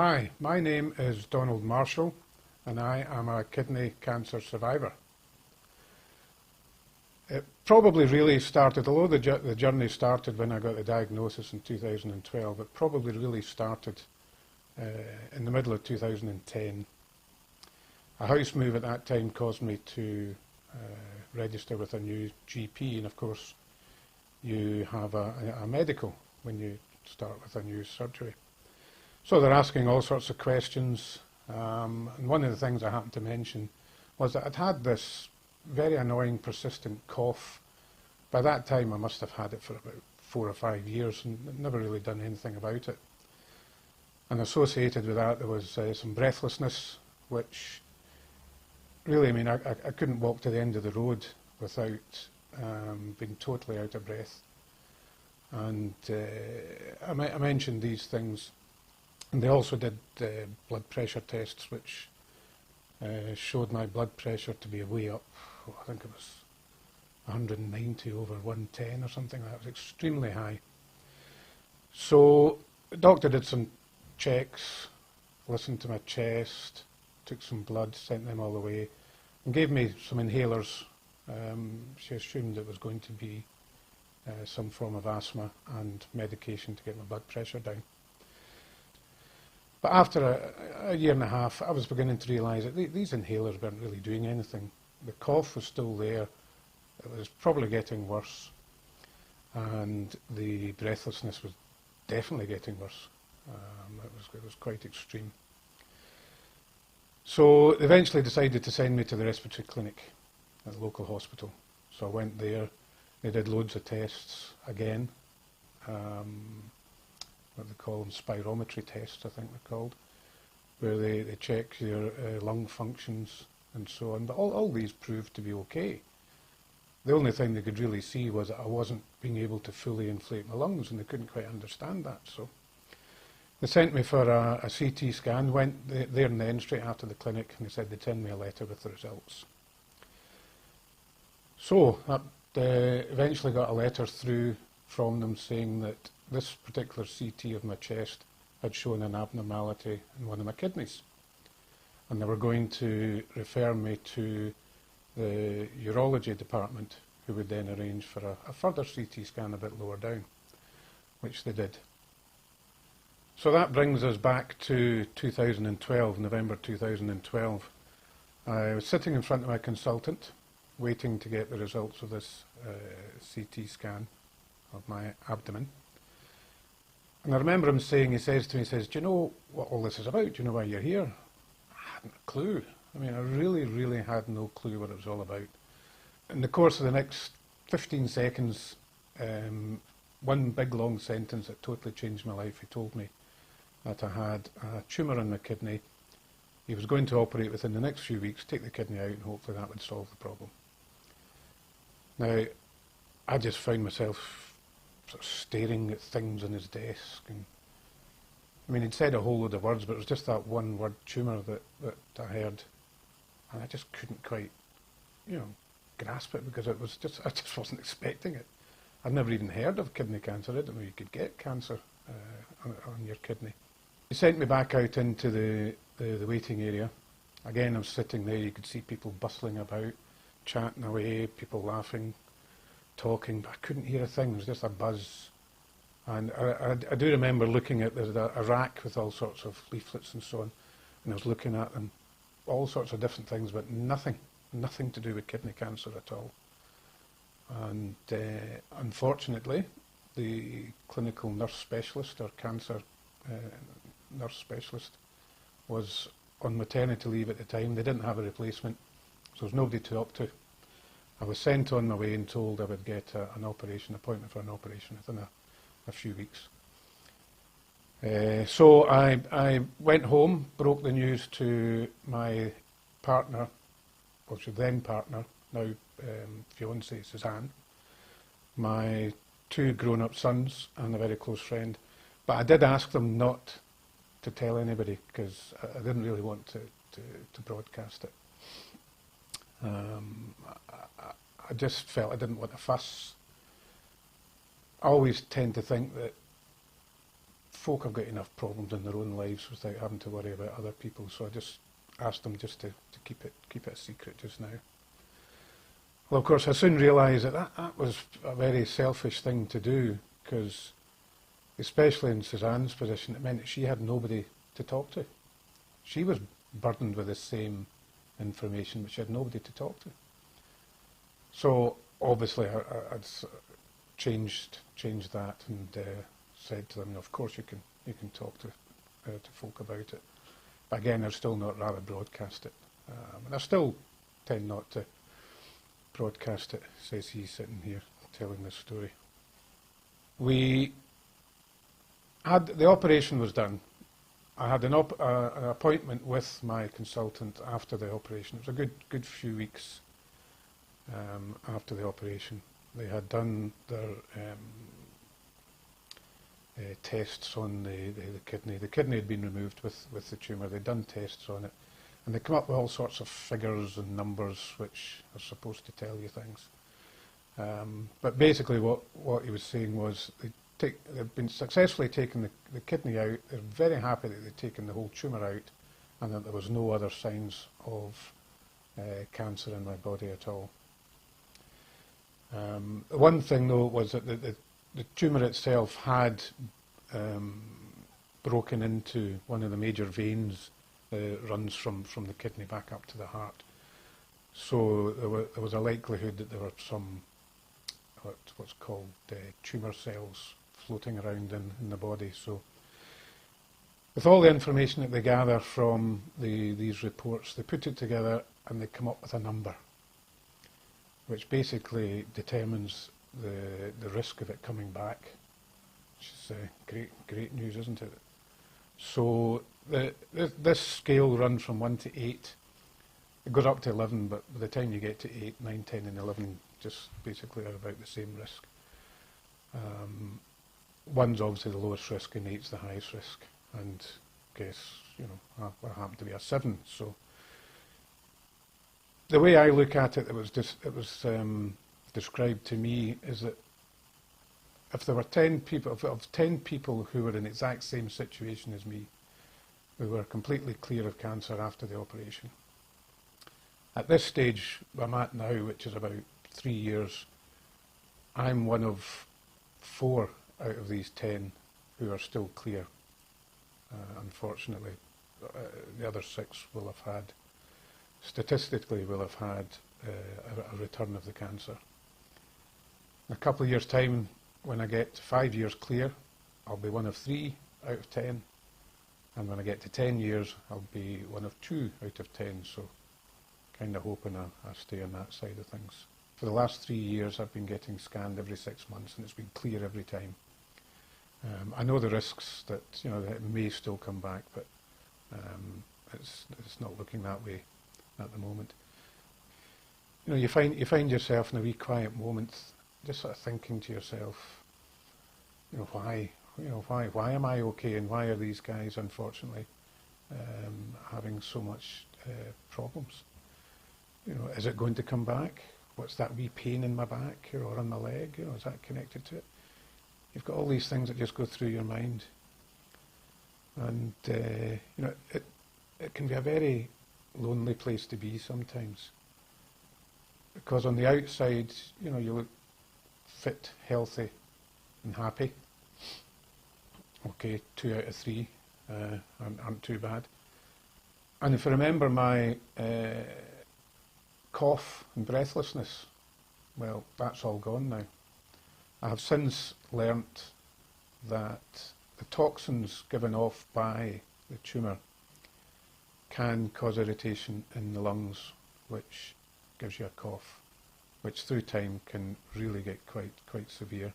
Hi, my name is Donald Marshall and I am a kidney cancer survivor. It probably really started, although the journey started when I got the diagnosis in 2012, it probably really started in the middle of 2010. A house move at that time caused me to register with a new GP, and of course you have a medical when you start with a new surgery. So they're asking all sorts of questions, and one of the things I happened to mention was that I'd had this very annoying persistent cough. By that time I must have had it for about 4 or 5 years and never really done anything about it. And associated with that there was some breathlessness, which really, I mean, I couldn't walk to the end of the road without being totally out of breath. And I mentioned these things. And they also did blood pressure tests, which showed my blood pressure to be way up. I think it was 190 over 110 or something like that. It was extremely high. So the doctor did some checks, listened to my chest, took some blood, sent them all away, and gave me some inhalers. She assumed it was going to be some form of asthma and medication to get my blood pressure down. But after a year and a half, I was beginning to realise that these inhalers weren't really doing anything. The cough was still there. It was probably getting worse. And the breathlessness was definitely getting worse. It was quite extreme. So they eventually decided to send me to the respiratory clinic at the local hospital. So I went there. They did loads of tests again. What they call them, spirometry tests, I think they're called, where they check your lung functions and so on. But all these proved to be okay. The only thing they could really see was that I wasn't being able to fully inflate my lungs, and they couldn't quite understand that. So they sent me for a CT scan, went there and then straight after the clinic, and they said they'd send me a letter with the results. So that eventually got a letter through from them saying that this particular CT of my chest had shown an abnormality in one of my kidneys. And they were going to refer me to the urology department, who would then arrange for a further CT scan a bit lower down, which they did. So that brings us back to 2012, November 2012. I was sitting in front of my consultant, waiting to get the results of this CT scan of my abdomen. And I remember him saying, he says to me, do you know what all this is about? Do you know why you're here? I hadn't a clue. I mean, I really had no clue what it was all about. In the course of the next 15 seconds, one big long sentence that totally changed my life. He told me that I had a tumour in my kidney. He was going to operate within the next few weeks, take the kidney out, and hopefully that would solve the problem. Now, I just found myself sort of staring at things on his desk, and I mean, he'd said a whole load of words, but it was just that one word, tumour, that I heard, and I just couldn't quite, grasp it, because I just wasn't expecting it. I'd never even heard of kidney cancer. I didn't know you could get cancer on your kidney. He sent me back out into the waiting area. Again, I was sitting there. You could see people bustling about, chatting away, people laughing, talking, but I couldn't hear a thing. It was just a buzz. And I do remember looking at a rack with all sorts of leaflets and so on, and I was looking at them, all sorts of different things, but nothing to do with kidney cancer at all. And unfortunately, the clinical nurse specialist, or cancer nurse specialist, was on maternity leave at the time. They didn't have a replacement, so there was nobody to talk to. I was sent on my way and told I would get an appointment for an operation within a few weeks. So I went home, broke the news to my partner, well, she was then partner, now fiancée, Suzanne, my 2 grown-up sons, and a very close friend. But I did ask them not to tell anybody, because I didn't really want to broadcast it. I just felt I didn't want to fuss. I always tend to think that folk have got enough problems in their own lives without having to worry about other people. So I just asked them just to keep it a secret just now. Well, of course, I soon realised that was a very selfish thing to do, because especially in Suzanne's position, it meant that she had nobody to talk to. She was burdened with the same information, but she had nobody to talk to. So obviously I'd changed that and said to them, of course you can talk to folk about it. But again, I'd still not rather broadcast it. And I still tend not to broadcast it, says he sitting here telling this story. The operation was done. I had an appointment with my consultant after the operation. It was a good few weeks after the operation. They had done their tests on the kidney. The kidney had been removed with the tumour. They'd done tests on it, and they come up with all sorts of figures and numbers which are supposed to tell you things. But basically what he was saying was they've been successfully taking the kidney out. They're very happy that they'd taken the whole tumour out and that there was no other signs of cancer in my body at all. One thing though was that the tumour itself had broken into one of the major veins that runs from the kidney back up to the heart. So there was a likelihood that there were some what's called tumour cells floating around in the body. So with all the information that they gather from these reports, they put it together and they come up with a number, which basically determines the risk of it coming back, which is great news, isn't it? So this scale runs from 1 to 8. It goes up to 11, but by the time you get to 8, 9, 10 and 11 just basically are about the same risk. 1's obviously the lowest risk and 8's the highest risk, and guess, I happen to be a 7. So the way I look at it, it was described to me is that if there were 10 people, of 10 people who were in the exact same situation as me, who were completely clear of cancer after the operation, at this stage I'm at now, which is about 3 years, I'm one of 4 out of these 10 who are still clear. Unfortunately, the other 6 will have had, statistically will have had a return of the cancer. In a couple of years' time, when I get to 5 years clear, I'll be one of 3 out of 10, and when I get to 10 years, I'll be one of 2 out of 10, so kind of hoping I stay on that side of things. For the last 3 years, I've been getting scanned every 6 months, and it's been clear every time. I know the risks that that it may still come back, but it's not looking that way at the moment. You find yourself in a wee quiet moment, just sort of thinking to yourself, why am I okay, and why are these guys unfortunately having so much problems? Is it going to come back? What's that wee pain in my back or on my leg? Is that connected to it? You've got all these things that just go through your mind, and it can be a very lonely place to be sometimes, because on the outside, you look fit, healthy, and happy. Okay, 2 out of 3 aren't too bad. And if I remember my cough and breathlessness, well, that's all gone now. I have since learnt that the toxins given off by the tumour can cause irritation in the lungs, which gives you a cough, which through time can really get quite severe.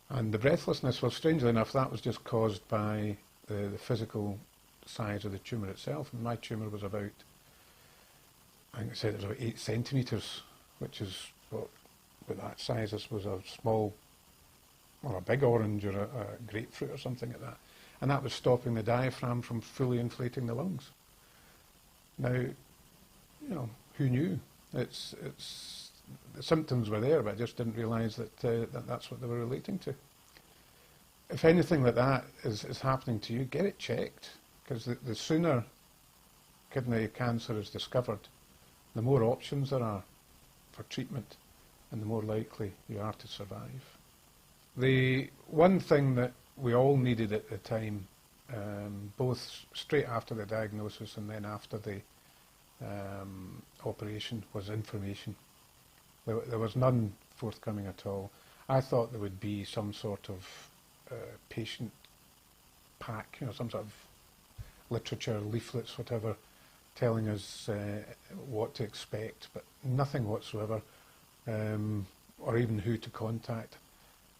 And the breathlessness, well, strangely enough, that was just caused by the physical size of the tumour itself. And my tumour was about, I think I said it was about 8 centimetres, which is what, with that size, I suppose a small, or a big orange or a grapefruit or something like that. And that was stopping the diaphragm from fully inflating the lungs. Now, who knew? The symptoms were there, but I just didn't realise that that's what they were relating to. if anything like that is happening to you, get it checked, because the sooner kidney cancer is discovered, the more options there are for treatment and the more likely you are to survive. The one thing that we all needed at the time, both straight after the diagnosis and then after the operation, was information. There was none forthcoming at all. I thought there would be some sort of patient pack, some sort of literature, leaflets, whatever, telling us what to expect, but nothing whatsoever, or even who to contact.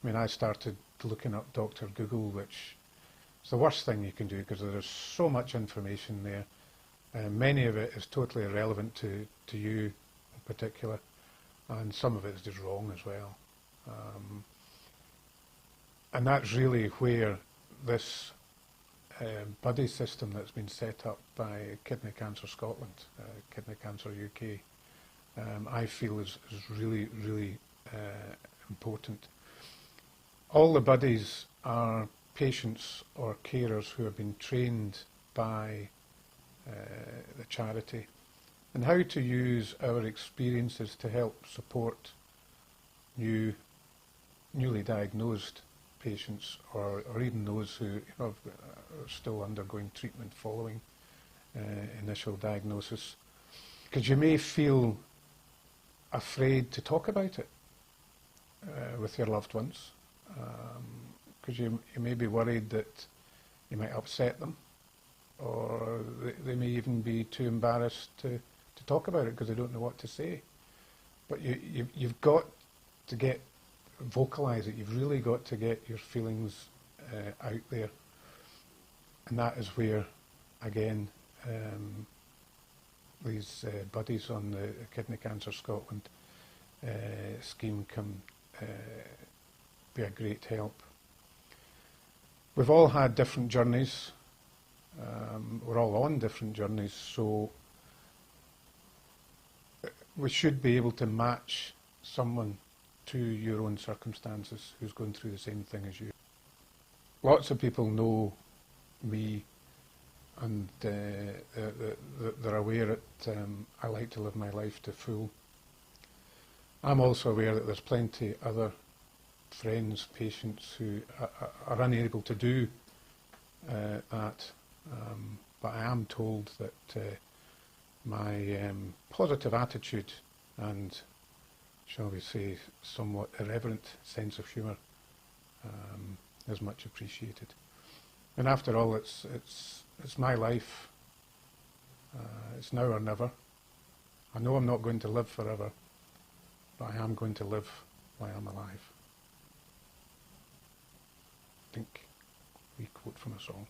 I mean, I started looking up Dr. Google, which is the worst thing you can do because there's so much information there. Many of it is totally irrelevant to you in particular, and some of it is just wrong as well. And that's really where this buddy system that's been set up by Kidney Cancer Scotland, Kidney Cancer UK, I feel is really, really important. All the buddies are patients or carers who have been trained by the charity and how to use our experiences to help support newly diagnosed patients, or even those who are still undergoing treatment following initial diagnosis. Because you may feel afraid to talk about it with your loved ones, because you may be worried that you might upset them, or they may even be too embarrassed to talk about it because they don't know what to say. But you've got to vocalise it. You've really got to get your feelings out there, and that is where, again, these buddies on the Kidney Cancer Scotland scheme can be a great help. We've all had different journeys. We're all on different journeys, so we should be able to match someone to your own circumstances who's going through the same thing as you. Lots of people know me, and they're aware that I like to live my life to full. I'm also aware that there's plenty other friends, patients who are unable to do that, but I am told that my positive attitude and, shall we say, somewhat irreverent sense of humour is much appreciated. And after all, it's my life. It's now or never. I know I'm not going to live forever, but I am going to live while I'm alive. I think we quote from a song.